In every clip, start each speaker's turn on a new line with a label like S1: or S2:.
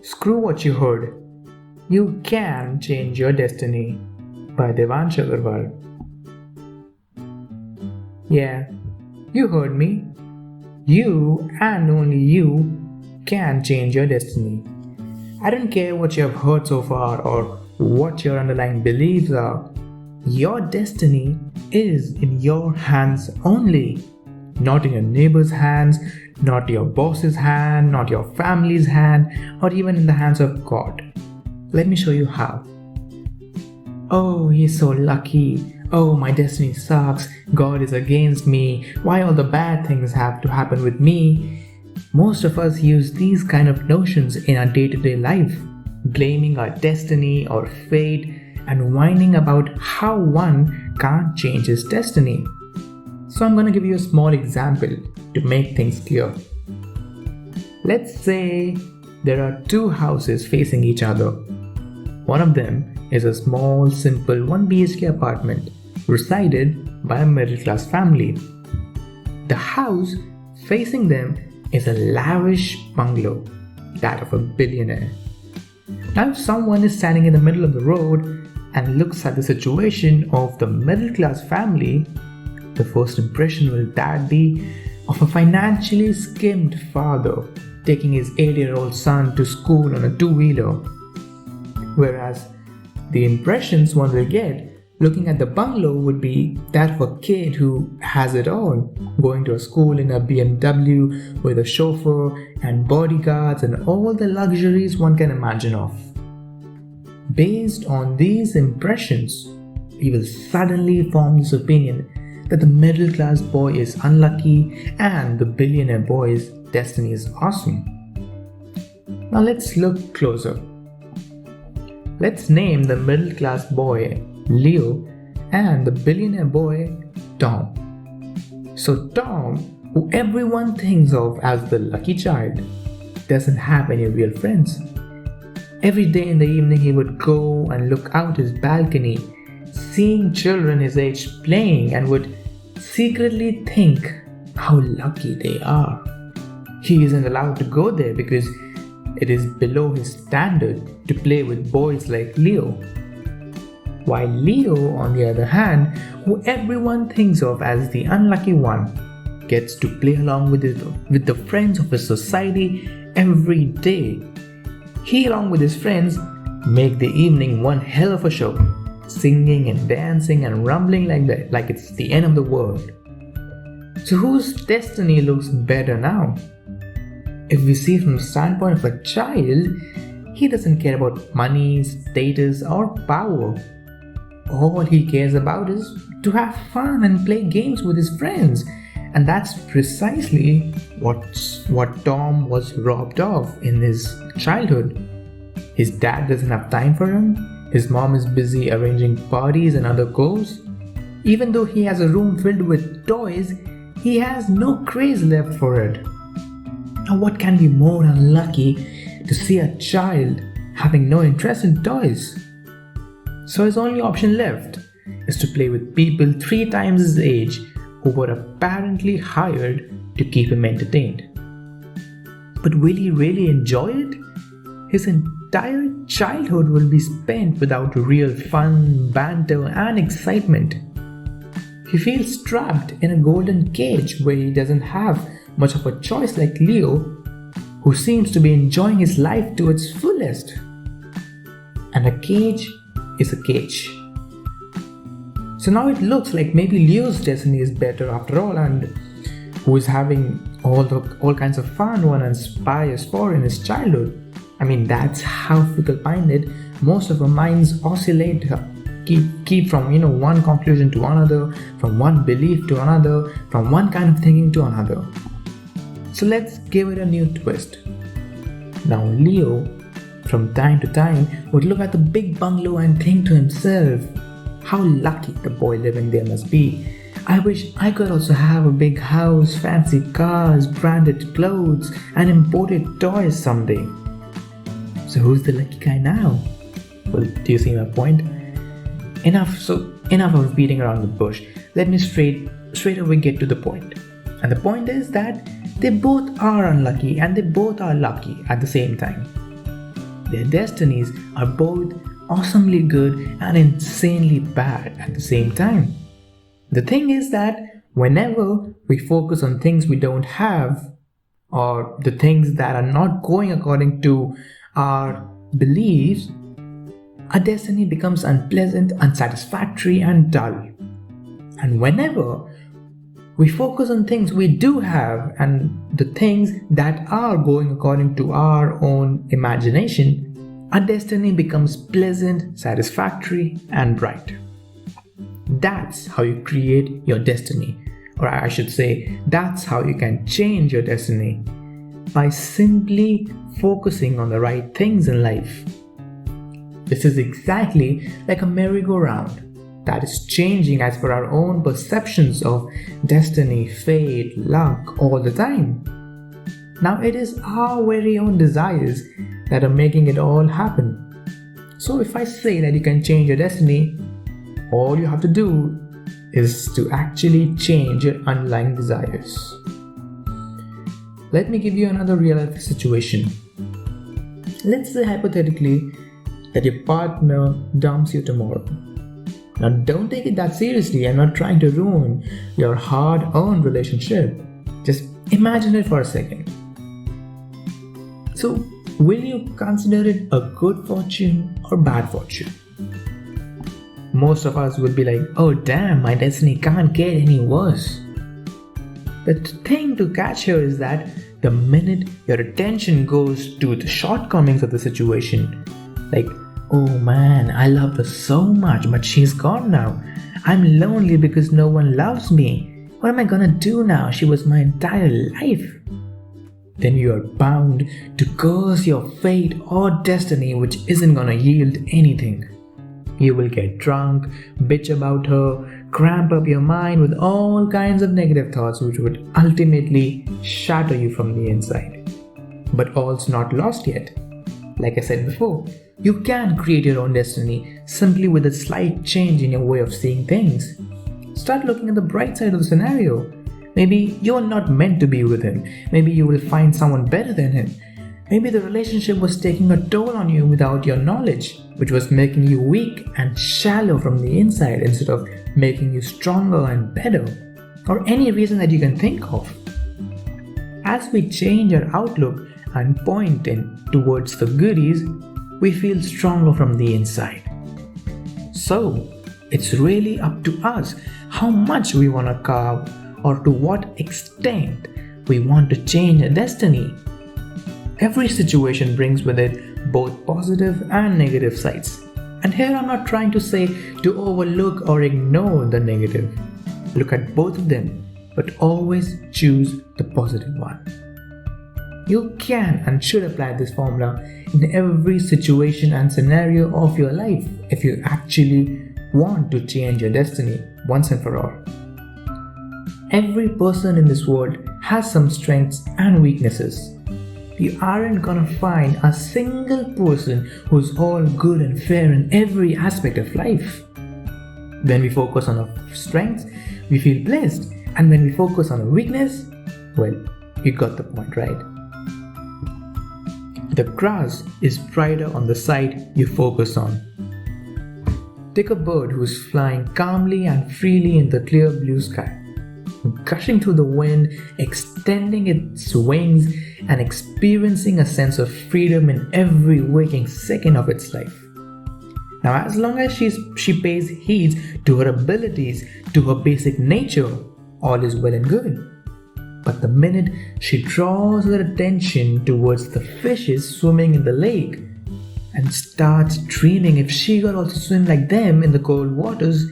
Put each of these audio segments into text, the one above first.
S1: Screw what you heard. You can change your destiny by Devansh Agarwal. Yeah, you heard me. You and only you can change your destiny. I don't care what you have heard so far or what your underlying beliefs are. Your destiny is in your hands only. Not in your neighbor's hands, not your boss's hand, not your family's hand, or even in the hands of God. Let me show you how. Oh, he's so lucky. Oh, my destiny sucks. God is against me. Why all the bad things have to happen with me? Most of us use these kind of notions in our day-to-day life, blaming our destiny or fate and whining about how one can't change his destiny. So I'm going to give you a small example to make things clear. Let's say there are two houses facing each other. One of them is a small, simple 1 BHK apartment resided by a middle-class family. The house facing them is a lavish bungalow, that of a billionaire. Now if someone is standing in the middle of the road and looks at the situation of the middle-class family, the first impression will that be of a financially skimmed father taking his 8-year-old son to school on a two-wheeler. Whereas the impressions one will get looking at the bungalow would be that of a kid who has it all, going to a school in a BMW with a chauffeur and bodyguards and all the luxuries one can imagine of. Based on these impressions, we will suddenly form this opinion that the middle class boy is unlucky and the billionaire boy's destiny is awesome. Now let's look closer. Let's name the middle class boy Leo and the billionaire boy Tom. So Tom, who everyone thinks of as the lucky child, doesn't have any real friends. Every day in the evening he would go and look out his balcony, seeing children his age playing, and would secretly think how lucky they are. He isn't allowed to go there because it is below his standard to play with boys like Leo. While Leo, on the other hand, who everyone thinks of as the unlucky one, gets to play along with the friends of his society every day. He, along with his friends, make the evening one hell of a show, singing and dancing and rumbling like it's the end of the world. So whose destiny looks better now? If we see from the standpoint of a child, he doesn't care about money, status, or power. All he cares about is to have fun and play games with his friends. And that's precisely what Tom was robbed of in his childhood. His dad doesn't have time for him. His mom is busy arranging parties and other goals. Even though he has a room filled with toys, he has no craze left for it. Now what can be more unlucky to see a child having no interest in toys? So his only option left is to play with people 3 times his age who were apparently hired to keep him entertained. But will he really enjoy it? His entire childhood will be spent without real fun, banter, and excitement. He feels trapped in a golden cage where he doesn't have much of a choice like Leo, who seems to be enjoying his life to its fullest. And a cage is a cage. So now it looks like maybe Leo's destiny is better after all, and who is having all kinds of fun one aspires for in his childhood. I mean, that's how fickle-minded most of our minds oscillate, keep from one conclusion to another, from one belief to another, from one kind of thinking to another. So let's give it a new twist. Now Leo, from time to time, would look at the big bungalow and think to himself, how lucky the boy living there must be. I wish I could also have a big house, fancy cars, branded clothes, and imported toys someday. So who's the lucky guy now? Well, do you see my point? Enough of beating around the bush. Let me straight away get to the point. And the point is that they both are unlucky and they both are lucky at the same time. their destinies are both awesomely good and insanely bad at the same time. The thing is that whenever we focus on things we don't have, or the things that are not going according to our beliefs, our destiny becomes unpleasant, unsatisfactory, and dull. And whenever we focus on things we do have and the things that are going according to our own imagination, our destiny becomes pleasant, satisfactory, and bright. That's how you create your destiny. Or I should say, that's how you can change your destiny, by simply focusing on the right things in life. This is exactly like a merry-go-round that is changing as per our own perceptions of destiny, fate, luck all the time. Now it is our very own desires that are making it all happen. So if I say that you can change your destiny, all you have to do is to actually change your underlying desires. Let me give you another real life situation. Let's say hypothetically that your partner dumps you tomorrow. Now don't take it that seriously. I'm not trying to ruin your hard-earned relationship. Just imagine it for a second. So will you consider it a good fortune or bad fortune? Most of us would be like, oh damn, my destiny can't get any worse. The thing to catch here is that the minute your attention goes to the shortcomings of the situation, like, oh man, I love her so much, but she's gone now. I'm lonely because no one loves me. What am I gonna do now? She was my entire life. Then you are bound to curse your fate or destiny, which isn't gonna yield anything. You will get drunk, bitch about her, cramp up your mind with all kinds of negative thoughts which would ultimately shatter you from the inside. But all's not lost yet. Like I said before, you can create your own destiny simply with a slight change in your way of seeing things. Start looking at the bright side of the scenario. Maybe you are not meant to be with him. Maybe you will find someone better than him. Maybe the relationship was taking a toll on you without your knowledge, which was making you weak and shallow from the inside instead of making you stronger and better, or any reason that you can think of. As we change our outlook and point in towards the goodies, we feel stronger from the inside. So, it's really up to us how much we want to carve or to what extent we want to change our destiny. Every situation brings with it both positive and negative sides. And here I'm not trying to say to overlook or ignore the negative. Look at both of them, but always choose the positive one. You can and should apply this formula in every situation and scenario of your life if you actually want to change your destiny once and for all. Every person in this world has some strengths and weaknesses. You aren't gonna find a single person who's all good and fair in every aspect of life. When we focus on our strengths, we feel blessed. And when we focus on our weakness, well, you got the point, right? The grass is brighter on the side you focus on. Take a bird who's flying calmly and freely in the clear blue sky, gushing through the wind, extending its wings, and experiencing a sense of freedom in every waking second of its life. Now, as long as she pays heed to her abilities, to her basic nature, all is well and good. But the minute she draws her attention towards the fishes swimming in the lake and starts dreaming if she could also swim like them in the cold waters,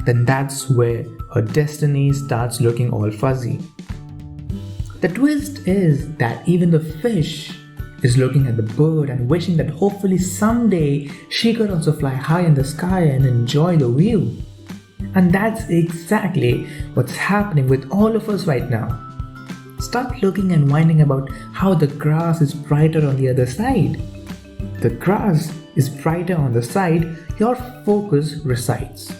S1: then that's where her destiny starts looking all fuzzy. The twist is that even the fish is looking at the bird and wishing that hopefully someday she could also fly high in the sky and enjoy the view. And that's exactly what's happening with all of us right now. Stop looking and whining about how the grass is brighter on the other side. The grass is brighter on the side your focus resides.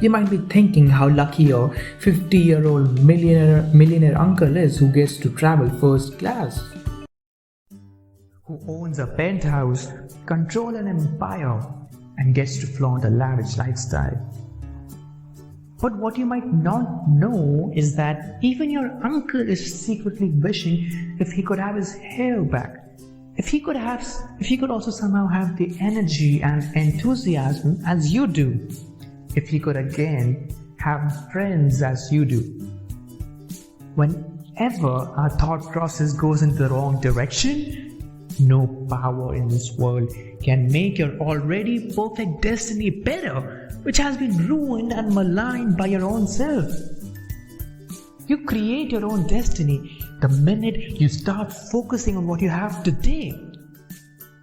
S1: You might be thinking how lucky your 50-year-old millionaire uncle is who gets to travel first class, who owns a penthouse, control an empire, and gets to flaunt a lavish lifestyle. But what you might not know is that even your uncle is secretly wishing if he could have his hair back. If he could also somehow have the energy and enthusiasm as you do. If he could again have friends as you do. Whenever our thought process goes in the wrong direction, no power in this world can make your already perfect destiny better, which has been ruined and maligned by your own self. You create your own destiny the minute you start focusing on what you have today.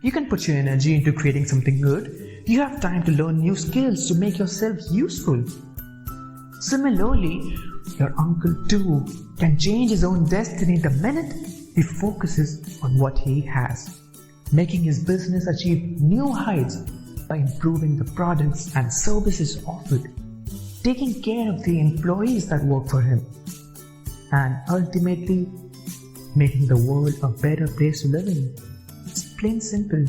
S1: You can put your energy into creating something good. You have time to learn new skills to make yourself useful. Similarly, your uncle too can change his own destiny the minute he focuses on what he has, making his business achieve new heights by improving the products and services offered, taking care of the employees that work for him, and ultimately making the world a better place to live in. It's plain simple,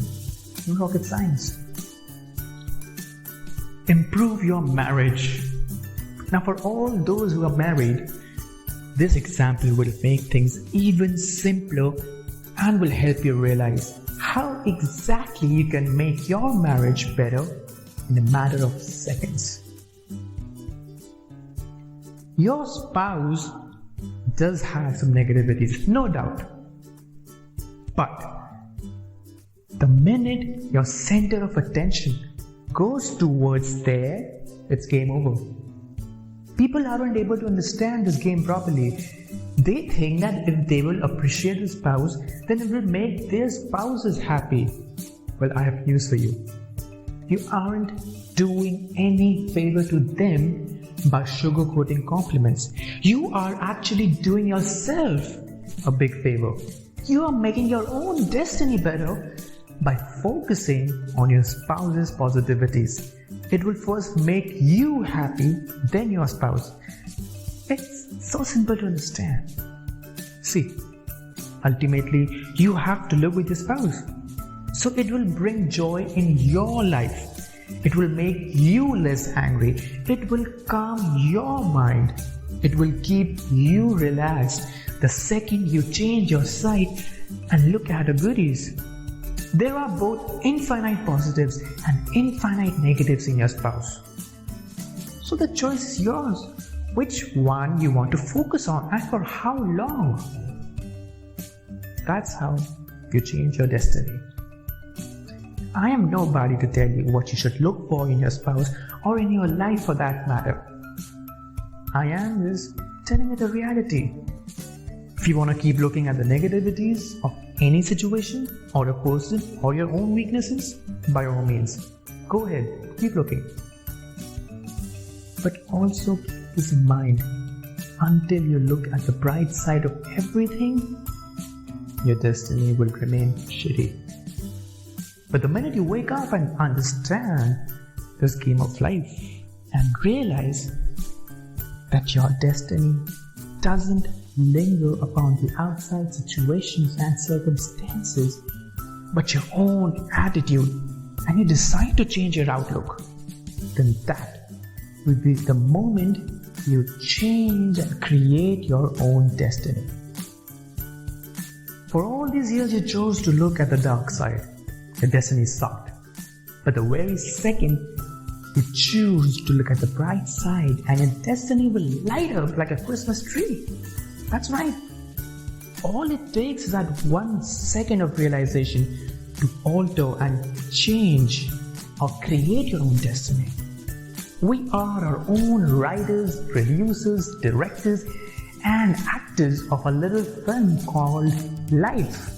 S1: no rocket science. Improve your marriage. Now, for all those who are married, this example will make things even simpler and will help you realize how exactly you can make your marriage better in a matter of seconds. Your spouse does have some negativities, no doubt. But the minute your center of attention goes towards there, it's game over. People aren't able to understand this game properly. They think that if they will appreciate the spouse, then it will make their spouses happy. Well, I have news for you. You aren't doing any favor to them by sugarcoating compliments. You are actually doing yourself a big favor. You are making your own destiny better by focusing on your spouse's positivities. It will first make you happy, then your spouse. It's so simple to understand. See, ultimately, you have to live with your spouse. So it will bring joy in your life. It will make you less angry. It will calm your mind. It will keep you relaxed the second you change your sight and look at the goodies. There are both infinite positives and infinite negatives in your spouse. So the choice is yours. Which one you want to focus on and for how long? That's how you change your destiny. I am nobody to tell you what you should look for in your spouse or in your life for that matter. I am just telling you the reality. If you want to keep looking at the negativities of any situation or a person or your own weaknesses, by all means, go ahead, keep looking. But also keep this in mind, until you look at the bright side of everything, your destiny will remain shitty. But the minute you wake up and understand this game of life and realize that your destiny doesn't linger upon the outside situations and circumstances, but your own attitude, and you decide to change your outlook, then that will be the moment you change and create your own destiny. For all these years you chose to look at the dark side, your destiny sucked. But the very second you choose to look at the bright side, and your destiny will light up like a Christmas tree. That's right. All it takes is that 1 second of realization to alter and change or create your own destiny. We are our own writers, producers, directors, and actors of a little film called life.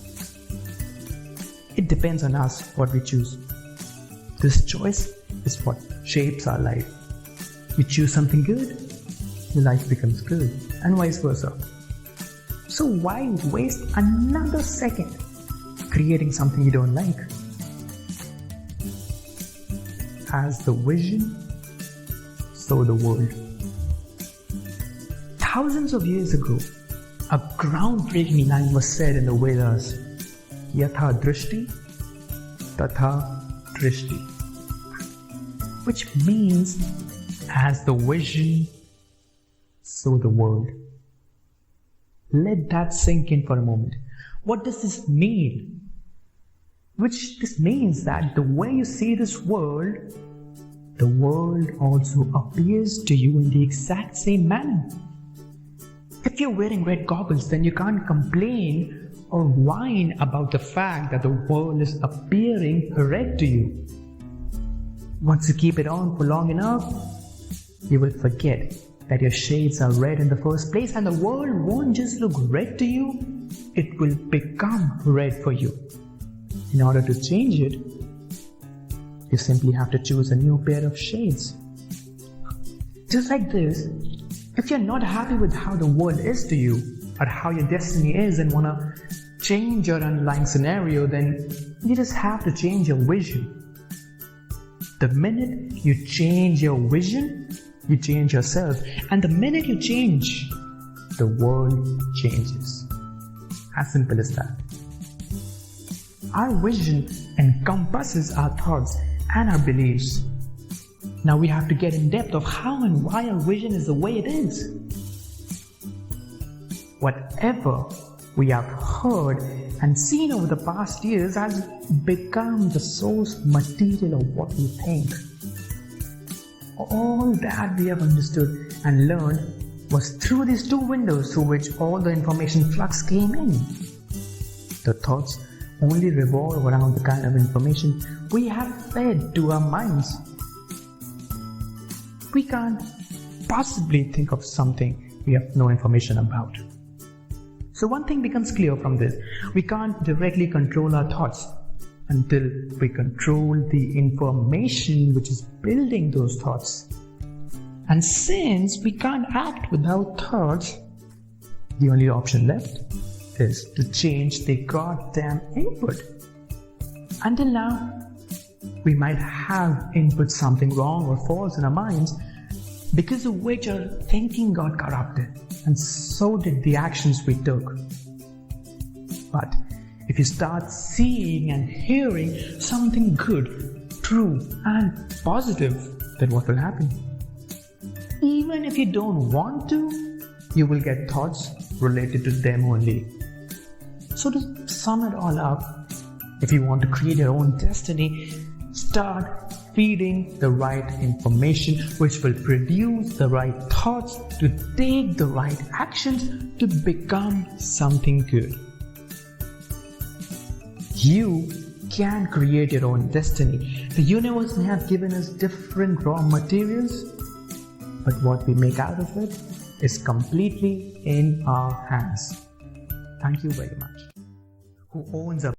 S1: It depends on us what we choose. This choice is what shapes our life. We choose something good, your life becomes good, and vice versa. So why waste another second creating something you don't like? As the vision, so the world. Thousands of years ago, a groundbreaking line was said in the Vedas. yatha drishti, tatha drishti, which means as the vision, so the world. Let that sink in for a moment. What does this mean? This means that the way you see this world, the world also appears to you in the exact same manner. If you're wearing red goggles, then you can't complain or whine about the fact that the world is appearing red to you. Once you keep it on for long enough, you will forget that your shades are red in the first place, and the world won't just look red to you, it will become red for you. In order to change it, you simply have to choose a new pair of shades. Just like this, if you're not happy with how the world is to you, or how your destiny is, and want to change your underlying scenario, then you just have to change your vision. The minute you change your vision, you change yourself, and the minute you change, the world changes. As simple as that. Our vision encompasses our thoughts and our beliefs. Now we have to get in depth of how and why our vision is the way it is. Whatever we have heard and seen over the past years has become the source material of what we think. All that we have understood and learned was through these two windows through which all the information flux came in. The thoughts only revolve around the kind of information we have fed to our minds. We can't possibly think of something we have no information about. So one thing becomes clear from this: we can't directly control our thoughts until we control the information which is building those thoughts. And since we can't act without thoughts, the only option left is to change the goddamn input. Until now, we might have input something wrong or false in our minds, because of which our thinking got corrupted, and so did the actions we took. But if you start seeing and hearing something good, true and positive, then what will happen? Even if you don't want to, you will get thoughts related to them only. So to sum it all up, if you want to create your own destiny, start feeding the right information which will produce the right thoughts to take the right actions to become something good. You can create your own destiny. The universe may have given us different raw materials, but what we make out of it is completely in our hands. Thank you very much. Who owns a